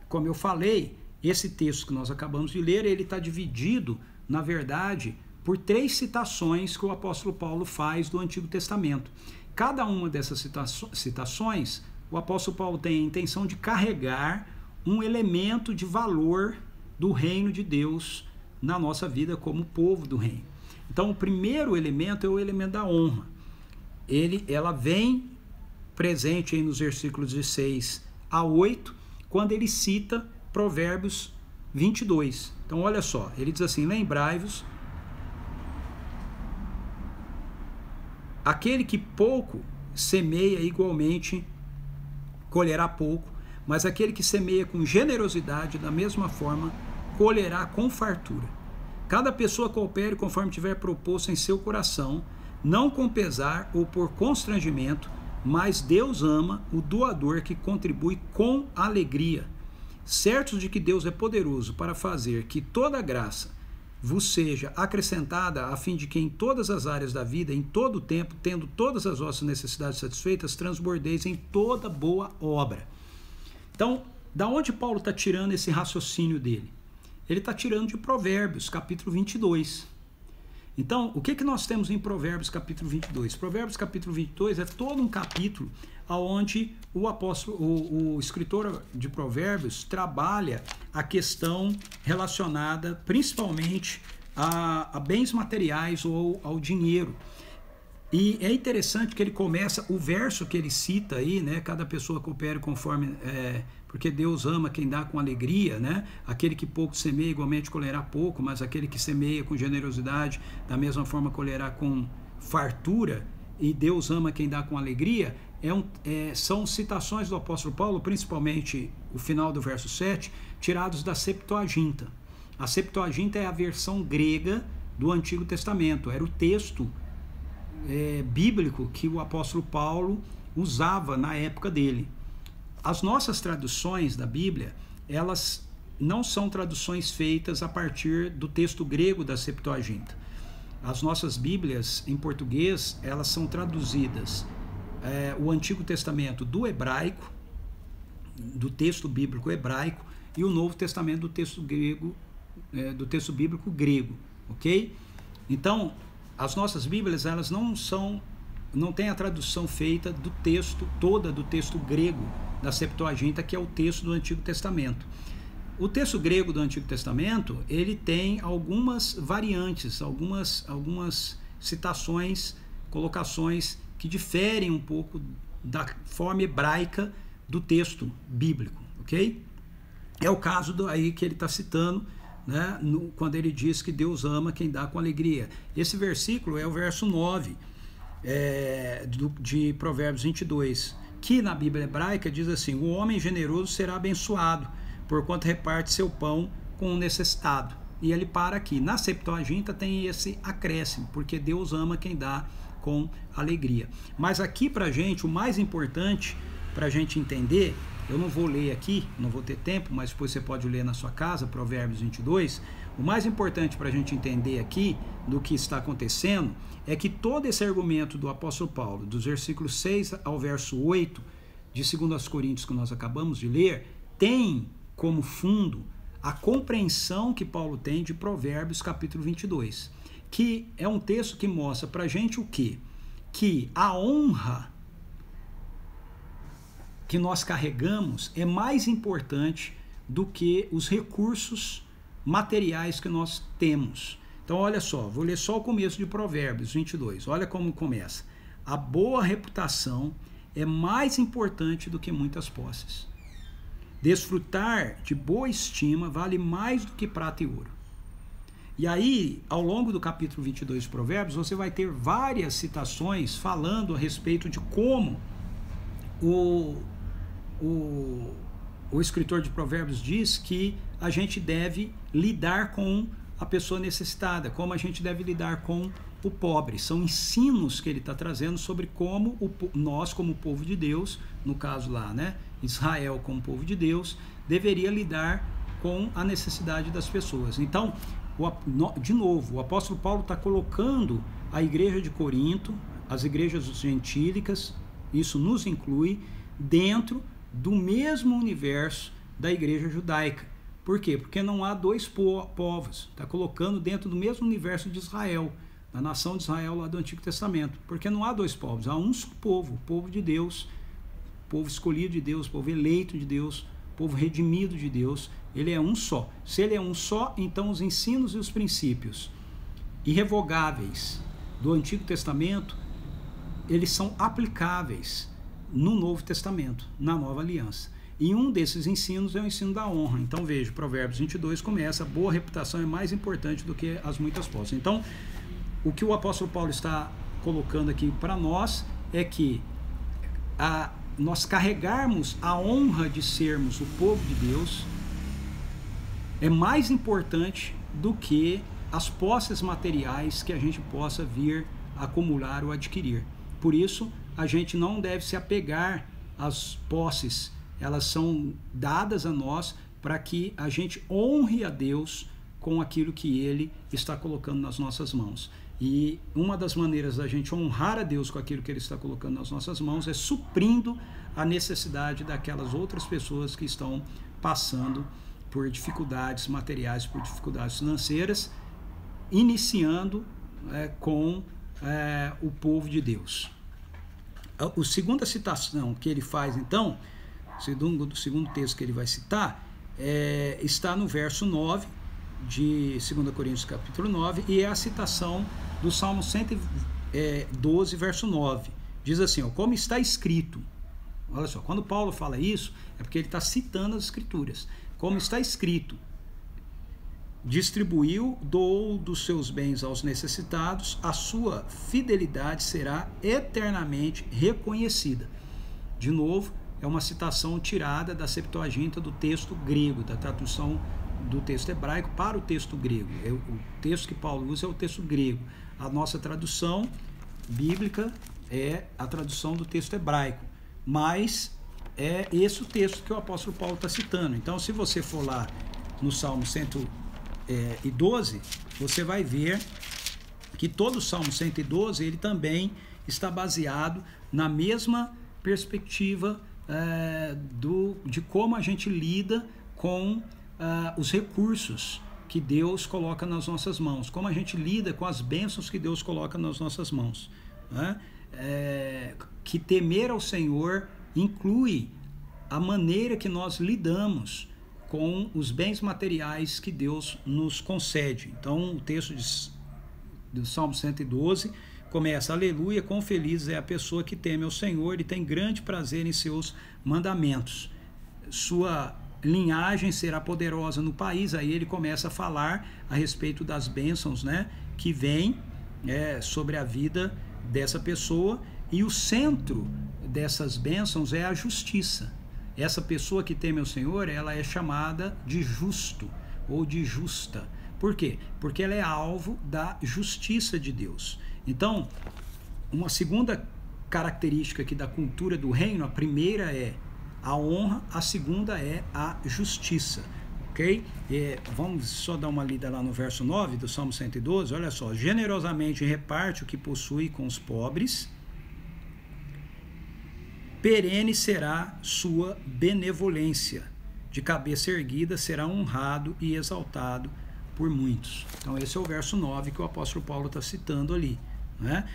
como eu falei, esse texto que nós acabamos de ler, ele está dividido, na verdade, por 3 citações que o apóstolo Paulo faz do Antigo Testamento. Cada uma dessas citações, o apóstolo Paulo tem a intenção de carregar um elemento de valor do reino de Deus na nossa vida como povo do reino. Então, o primeiro elemento é o elemento da honra. Ela vem presente aí nos versículos de 6 a 8, quando ele cita Provérbios 22. Então, olha só, ele diz assim: lembrai-vos, aquele que pouco semeia igualmente colherá pouco, mas aquele que semeia com generosidade, da mesma forma, colherá com fartura. Cada pessoa coopere conforme tiver proposto em seu coração, não com pesar ou por constrangimento, mas Deus ama o doador que contribui com alegria, certos de que Deus é poderoso para fazer que toda graça vos seja acrescentada, a fim de que em todas as áreas da vida, em todo o tempo, tendo todas as vossas necessidades satisfeitas, transbordeis em toda boa obra. Então, da onde Paulo está tirando esse raciocínio dele? Ele está tirando de Provérbios, capítulo 22. Então, o que nós temos em Provérbios, capítulo 22? Provérbios, capítulo 22 é todo um capítulo onde o escritor de Provérbios trabalha a questão relacionada principalmente a bens materiais ou ao dinheiro. E é interessante que ele começa, o verso que ele cita aí, né? Cada pessoa coopera conforme, porque Deus ama quem dá com alegria, né? Aquele que pouco semeia igualmente colherá pouco, mas aquele que semeia com generosidade, da mesma forma colherá com fartura, e Deus ama quem dá com alegria. São citações do apóstolo Paulo, principalmente o final do verso 7, tirados da Septuaginta. A Septuaginta é a versão grega do Antigo Testamento, era o texto bíblico que o apóstolo Paulo usava na época dele. As nossas traduções da Bíblia, elas não são traduções feitas a partir do texto grego da Septuaginta. As nossas Bíblias em português, elas são traduzidas o Antigo Testamento do hebraico, do texto bíblico hebraico, e o Novo Testamento do texto grego, do texto bíblico grego, ok? Então, as nossas Bíblias, elas não têm a tradução feita do texto, toda do texto grego da Septuaginta, que é o texto do Antigo Testamento. O texto grego do Antigo Testamento, ele tem algumas variantes, algumas citações, colocações que diferem um pouco da forma hebraica do texto bíblico, ok? É o caso aí que ele está citando, né, quando ele diz que Deus ama quem dá com alegria. Esse versículo é o verso 9 de Provérbios 22, que na Bíblia hebraica diz assim: o homem generoso será abençoado, porquanto reparte seu pão com o necessitado. E ele para aqui. Na Septuaginta tem esse acréscimo, porque Deus ama quem dá com alegria. Mas aqui pra gente, o mais importante pra gente entender, eu não vou ler aqui, não vou ter tempo, mas depois você pode ler na sua casa, Provérbios 22. O mais importante para a gente entender aqui do que está acontecendo é que todo esse argumento do apóstolo Paulo, dos versículos 6 ao verso 8 de 2 Coríntios que nós acabamos de ler, tem como fundo a compreensão que Paulo tem de Provérbios capítulo 22, que é um texto que mostra para a gente o quê? Que a honra que nós carregamos é mais importante do que os recursos materiais que nós temos. Então, olha só, vou ler só o começo de Provérbios 22. Olha como começa. A boa reputação é mais importante do que muitas posses. Desfrutar de boa estima vale mais do que prata e ouro. E aí, ao longo do capítulo 22 de Provérbios, você vai ter várias citações falando a respeito de como o escritor de Provérbios diz que a gente deve lidar com a pessoa necessitada, como a gente deve lidar com o pobre. São ensinos que ele está trazendo sobre como nós, como povo de Deus, no caso lá, né, Israel como povo de Deus, deveria lidar com a necessidade das pessoas. Então, de novo, o apóstolo Paulo está colocando a igreja de Corinto, as igrejas gentílicas, isso nos inclui, dentro do mesmo universo da igreja judaica. Por quê? Porque não há dois povos. Está colocando dentro do mesmo universo de Israel, da nação de Israel lá do Antigo Testamento. Porque não há dois povos, há um só povo, o povo de Deus, povo escolhido de Deus, povo eleito de Deus, povo redimido de Deus. Ele é um só. Se ele é um só, então os ensinos e os princípios irrevogáveis do Antigo Testamento, eles são aplicáveis no Novo Testamento, na Nova Aliança. E um desses ensinos é o ensino da honra. Então veja, Provérbios 22 começa: a boa reputação é mais importante do que as muitas posses. Então, o que o apóstolo Paulo está colocando aqui para nós é que nós carregarmos a honra de sermos o povo de Deus é mais importante do que as posses materiais que a gente possa vir a acumular ou adquirir. Por isso, a gente não deve se apegar às posses. Elas são dadas a nós para que a gente honre a Deus com aquilo que Ele está colocando nas nossas mãos. E uma das maneiras da gente honrar a Deus com aquilo que Ele está colocando nas nossas mãos é suprindo a necessidade daquelas outras pessoas que estão passando por dificuldades materiais, por dificuldades financeiras, iniciando com o povo de Deus. A segunda citação que ele faz, então, o segundo texto que ele vai citar, está no verso 9 de 2 Coríntios capítulo 9, e é a citação do Salmo 112, verso 9. Diz assim, ó, como está escrito. Olha só, quando Paulo fala isso, é porque ele está citando as escrituras. Como está escrito: distribuiu, doou dos seus bens aos necessitados, a sua fidelidade será eternamente reconhecida. De novo, é uma citação tirada da Septuaginta, do texto grego, da tradução do texto hebraico para o texto grego. O texto que Paulo usa é o texto grego. A nossa tradução bíblica é a tradução do texto hebraico, mas é esse o texto que o apóstolo Paulo está citando. Então, se você for lá no Salmo 112, você vai ver que todo o Salmo 112 ele também está baseado na mesma perspectiva de como a gente lida com os recursos que Deus coloca nas nossas mãos, como a gente lida com as bênçãos que Deus coloca nas nossas mãos, né? Que temer ao Senhor inclui a maneira que nós lidamos com os bens materiais que Deus nos concede. Então, o texto do Salmo 112 começa: aleluia, quão feliz é a pessoa que teme ao Senhor e tem grande prazer em seus mandamentos. Sua linhagem será poderosa no país. Aí ele começa a falar a respeito das bênçãos, né, que vem sobre a vida dessa pessoa, e o centro dessas bênçãos é a justiça. Essa pessoa que teme ao Senhor, ela é chamada de justo ou de justa. Por quê? Porque ela é alvo da justiça de Deus. Então, uma segunda característica aqui da cultura do reino, a primeira é a honra, a segunda é a justiça. Ok? Vamos só dar uma lida lá no verso 9 do Salmo 112, olha só: generosamente reparte o que possui com os pobres, perene será sua benevolência, de cabeça erguida será honrado e exaltado por muitos. Então esse é o verso 9 que o apóstolo Paulo está citando ali, né?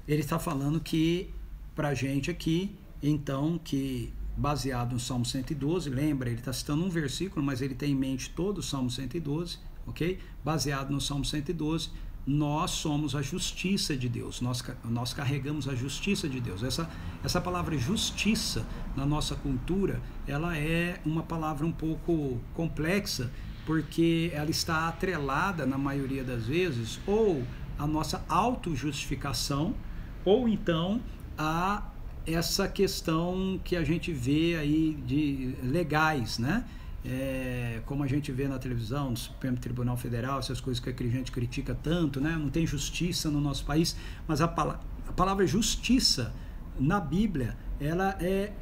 Ele está falando que, para a gente aqui, então, que baseado no Salmo 112, lembra, ele está citando um versículo, mas ele tem em mente todo o Salmo 112, ok? Baseado no Salmo 112, nós somos a justiça de Deus, nós carregamos a justiça de Deus. Essa palavra justiça, na nossa cultura, ela é uma palavra um pouco complexa, porque ela está atrelada, na maioria das vezes, ou a nossa autojustificação, ou então a essa questão que a gente vê aí de legais, né? Como a gente vê na televisão, no Supremo Tribunal Federal, essas coisas que a gente critica tanto, né? Não tem justiça no nosso país, mas a palavra justiça na Bíblia, ela é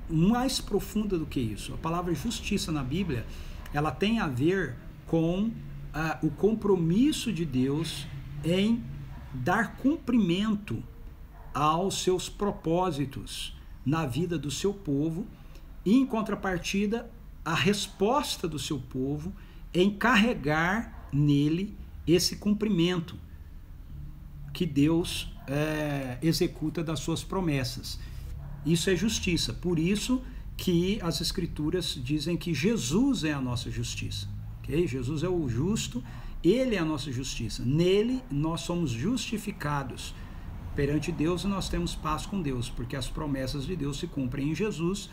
mais profunda do que isso. A palavra justiça na Bíblia, ela tem a ver com o compromisso de Deus em dar cumprimento aos seus propósitos na vida do seu povo, e em contrapartida a resposta do seu povo em carregar nele esse cumprimento que Deus executa das suas promessas. Isso é justiça. Por isso que as Escrituras dizem que Jesus é a nossa justiça. Okay? Jesus é o justo, ele é a nossa justiça. Nele nós somos justificados perante Deus e nós temos paz com Deus, porque as promessas de Deus se cumprem em Jesus.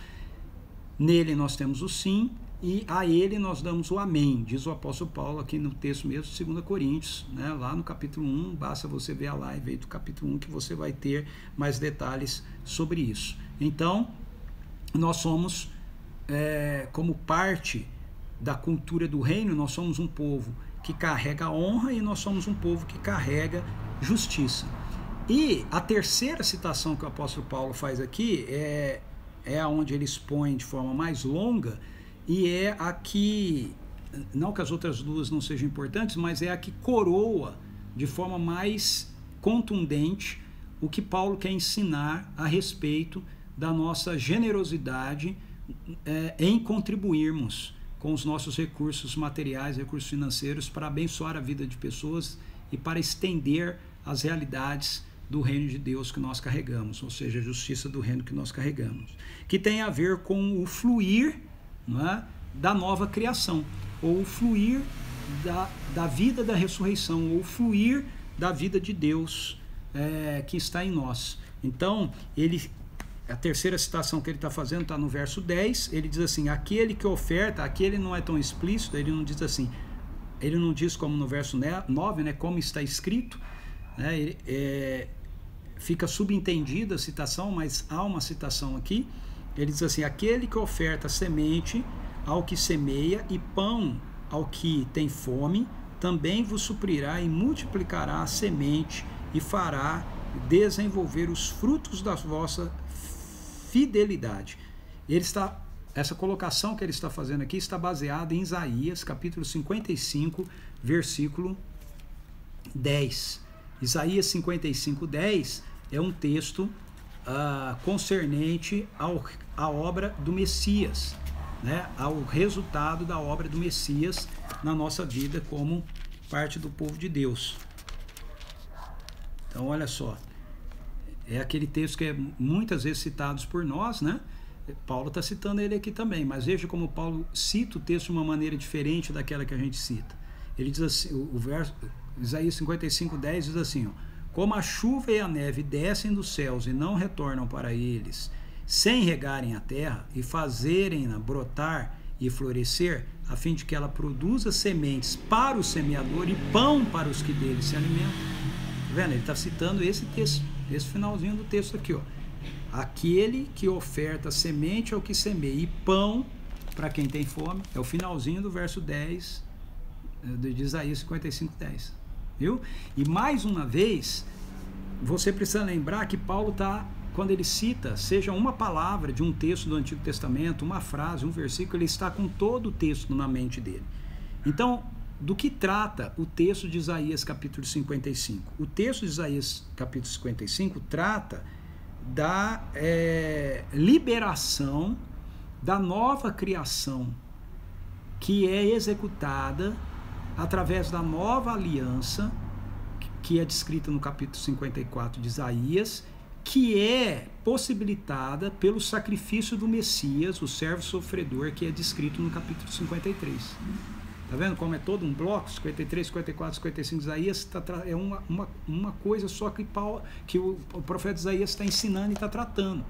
Nele nós temos o sim e a ele nós damos o amém, diz o apóstolo Paulo aqui no texto mesmo de 2 Coríntios, né? Lá no capítulo 1, basta você ver a live aí do capítulo 1 que você vai ter mais detalhes sobre isso. Então, nós somos, como parte da cultura do reino, nós somos um povo que carrega honra e nós somos um povo que carrega justiça. E a terceira citação que o apóstolo Paulo faz aqui é onde ele expõe de forma mais longa, e é a que, não que as outras duas não sejam importantes, mas é a que coroa de forma mais contundente o que Paulo quer ensinar a respeito da nossa generosidade em contribuirmos com os nossos recursos materiais, recursos financeiros, para abençoar a vida de pessoas e para estender as realidades do reino de Deus que nós carregamos, ou seja, a justiça do reino que nós carregamos, que tem a ver com o fluir, não é, da nova criação, ou o fluir da vida da ressurreição, ou o fluir da vida de Deus que está em nós. Então, a terceira citação que ele está fazendo está no verso 10, ele diz assim, aquele que oferta, aquele não é tão explícito, ele não diz assim, ele não diz como no verso 9, né, como está escrito, né, fica subentendida a citação, mas há uma citação aqui. Ele diz assim, aquele que oferta semente ao que semeia e pão ao que tem fome, também vos suprirá e multiplicará a semente e fará desenvolver os frutos da vossa fidelidade. Essa colocação que ele está fazendo aqui está baseada em Isaías, capítulo 55, versículo 10. Isaías 55, 10 é um texto concernente à obra do Messias, né? Ao resultado da obra do Messias na nossa vida como parte do povo de Deus. Então, olha só, é aquele texto que é muitas vezes citado por nós, né? Paulo está citando ele aqui também, mas veja como Paulo cita o texto de uma maneira diferente daquela que a gente cita. Ele diz assim, o verso Isaías 55, 10 diz assim, ó, como a chuva e a neve descem dos céus e não retornam para eles, sem regarem a terra e fazerem-na brotar e florescer, a fim de que ela produza sementes para o semeador e pão para os que dele se alimentam. Tá vendo? Ele está citando esse texto, esse finalzinho do texto aqui, ó. Aquele que oferta semente ao que semeia e pão para quem tem fome, é o finalzinho do verso 10 de Isaías 55, 10. Viu? E mais uma vez, você precisa lembrar que Paulo está, quando ele cita, seja uma palavra de um texto do Antigo Testamento, uma frase, um versículo, ele está com todo o texto na mente dele. Então, do que trata o texto de Isaías capítulo 55? O texto de Isaías capítulo 55 trata da liberação da nova criação que é executada através da nova aliança que é descrita no capítulo 54 de Isaías, que é possibilitada pelo sacrifício do Messias, o servo sofredor, que é descrito no capítulo 53. Está vendo como é todo um bloco? 53, 54, 55, Isaías é uma coisa só que o profeta Isaías está ensinando e está tratando.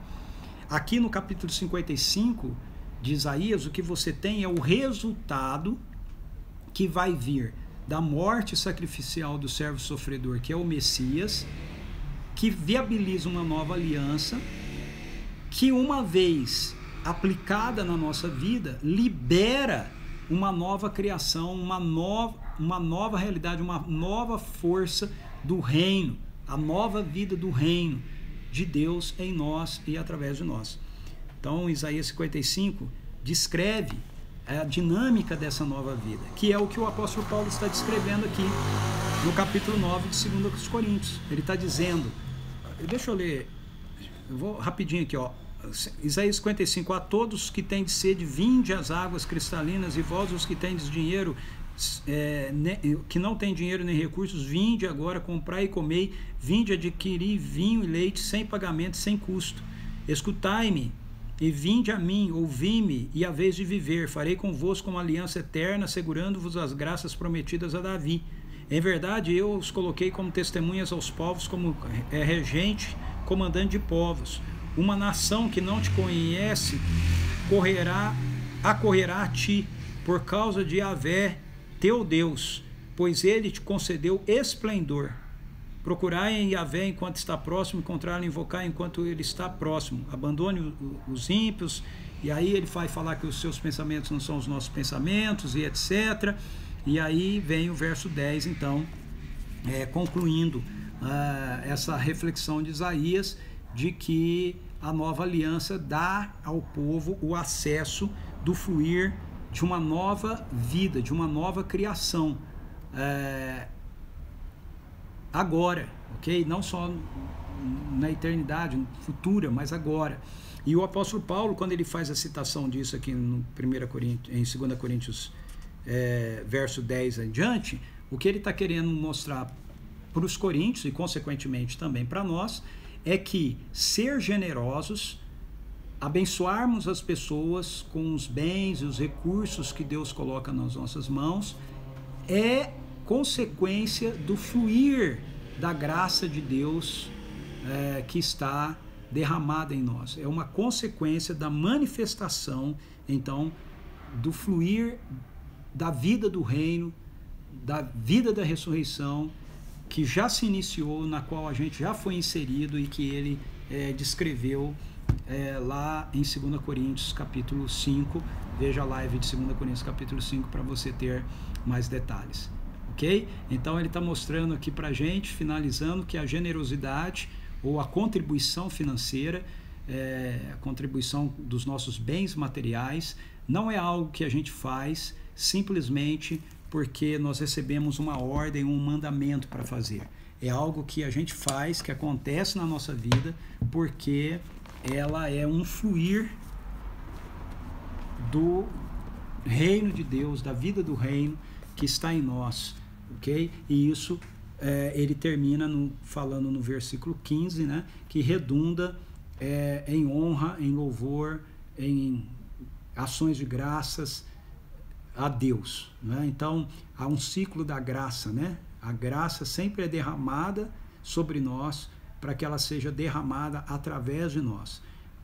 Aqui no capítulo 55 de Isaías, o que você tem é o resultado que vai vir da morte sacrificial do servo sofredor, que é o Messias, que viabiliza uma nova aliança, que uma vez aplicada na nossa vida, libera uma nova criação, uma nova realidade, uma nova força do reino, a nova vida do reino de Deus em nós e através de nós. Então, Isaías 55 descreve a dinâmica dessa nova vida, que é o que o apóstolo Paulo está descrevendo aqui no capítulo 9 de 2 Coríntios. Ele está dizendo, deixa eu ler, eu vou rapidinho aqui, ó. Isaías 55, a todos que têm de sede, vinde às águas cristalinas, e vós os que tendes dinheiro, que não tem dinheiro nem recursos, vinde agora, comprai e comei, vinde adquirir vinho e leite sem pagamento, sem custo. Escutai-me e vinde a mim, ouvi-me, e a vez de viver, farei convosco uma aliança eterna, assegurando-vos as graças prometidas a Davi. Em verdade, eu os coloquei como testemunhas aos povos, como regente, comandante de povos. Uma nação que não te conhece acorrerá a ti, por causa de Yahvé, teu Deus, pois ele te concedeu esplendor. Procurai em Yahvé enquanto está próximo, encontrá-lo, invocar enquanto ele está próximo. Abandone os ímpios, e aí ele vai falar que os seus pensamentos não são os nossos pensamentos, e etc. E aí vem o verso 10, então, concluindo essa reflexão de Isaías, de que a nova aliança dá ao povo o acesso do fluir de uma nova vida, de uma nova criação, agora, ok? Não só na eternidade futura, mas agora. E o apóstolo Paulo, quando ele faz a citação disso aqui no em 2 Coríntios, verso 10 em diante, o que ele está querendo mostrar para os coríntios e consequentemente também para nós, é que ser generosos, abençoarmos as pessoas com os bens e os recursos que Deus coloca nas nossas mãos, é consequência do fluir da graça de Deus que está derramada em nós. É uma consequência da manifestação, então, do fluir da vida do reino, da vida da ressurreição, que já se iniciou, na qual a gente já foi inserido e que ele descreveu lá em 2 Coríntios capítulo 5. Veja a live de 2 Coríntios capítulo 5 para você ter mais detalhes, ok? Então ele está mostrando aqui para a gente, finalizando, que a generosidade ou a contribuição financeira, a contribuição dos nossos bens materiais, não é algo que a gente faz simplesmente porque nós recebemos uma ordem, um mandamento para fazer. É algo que a gente faz, que acontece na nossa vida, porque ela é um fluir do reino de Deus, da vida do reino que está em nós, ok? E isso ele termina falando no versículo 15, né? Que redunda em honra, em louvor, em ações de graças a Deus, né? Então há um ciclo da graça, né? A graça sempre é derramada sobre nós para que ela seja derramada através de nós,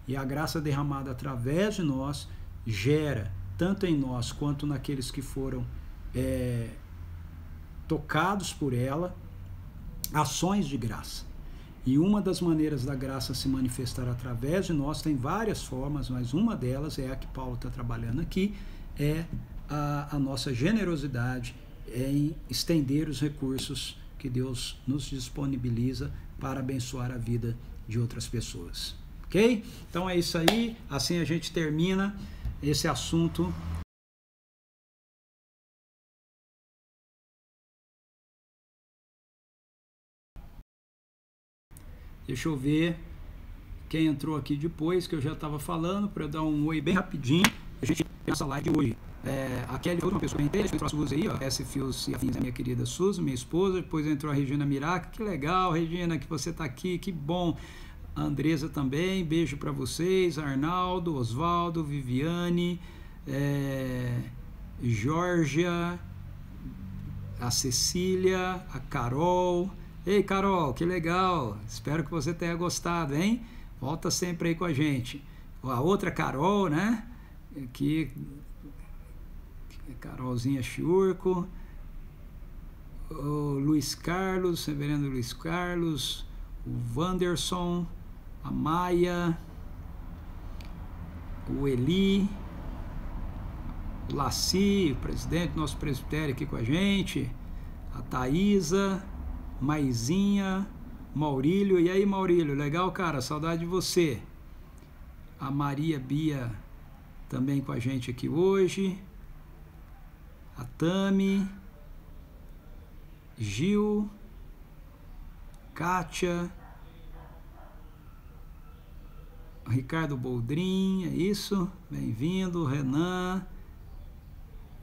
e a graça derramada através de nós gera, tanto em nós quanto naqueles que foram tocados por ela, ações de graça. E uma das maneiras da graça se manifestar através de nós, tem várias formas, mas uma delas é a que Paulo está trabalhando aqui, é a nossa generosidade em estender os recursos que Deus nos disponibiliza para abençoar a vida de outras pessoas, ok? Então é isso aí, assim a gente termina esse assunto. Deixa eu ver quem entrou aqui depois, que eu já estava falando, para eu dar um oi bem rapidinho. A gente tem essa live de hoje. A Kelly, outra pessoa que entrei, entrou a Suzy aí, ó, S Fios e Afins, a minha querida Suzy, minha esposa. Depois entrou a Regina Miraca. Que legal, Regina, que você está aqui, que bom. A Andresa também, beijo para vocês. Arnaldo, Osvaldo, Viviane, Georgia, a Cecília, a Carol. Ei, Carol, que legal, espero que você tenha gostado, hein? Volta sempre aí com a gente. A outra Carol, né? Aqui, Carolzinha Chiurco, o Luiz Carlos, reverendo Luiz Carlos, o Wanderson, a Maia, o Eli, o Laci, o presidente do nosso presbitério aqui com a gente, a Thaisa, Maizinha, Maurílio. E aí, Maurílio, legal, cara? Saudade de você. A Maria Bia também com a gente aqui hoje. A Tami, Gil, Kátia, Ricardo Boldrin, é isso? Bem-vindo. Renan,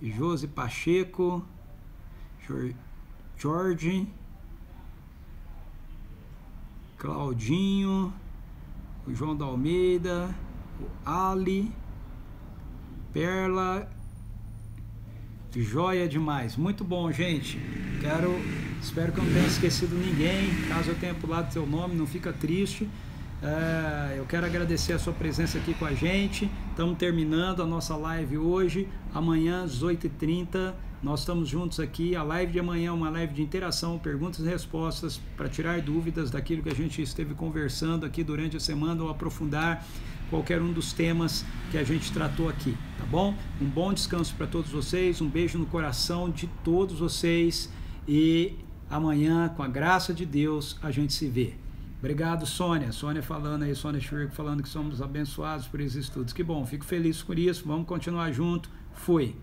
Josi Pacheco, Jorge, Claudinho, o João da Almeida, o Ali, Perla, joia demais, muito bom, gente. Espero que eu não tenha esquecido ninguém. Caso eu tenha pulado seu nome, não fica triste. Eu quero agradecer a sua presença aqui com a gente. Estamos terminando a nossa live hoje. Amanhã às 8h30 nós estamos juntos aqui. A live de amanhã é uma live de interação, perguntas e respostas, para tirar dúvidas daquilo que a gente esteve conversando aqui durante a semana, ou aprofundar qualquer um dos temas que a gente tratou aqui, tá bom? Um bom descanso para todos vocês, um beijo no coração de todos vocês, e amanhã, com a graça de Deus, a gente se vê. Obrigado, Sônia. Sônia falando aí, Sônia Schurk falando que somos abençoados por esses estudos. Que bom, fico feliz por isso. Vamos continuar junto. Fui.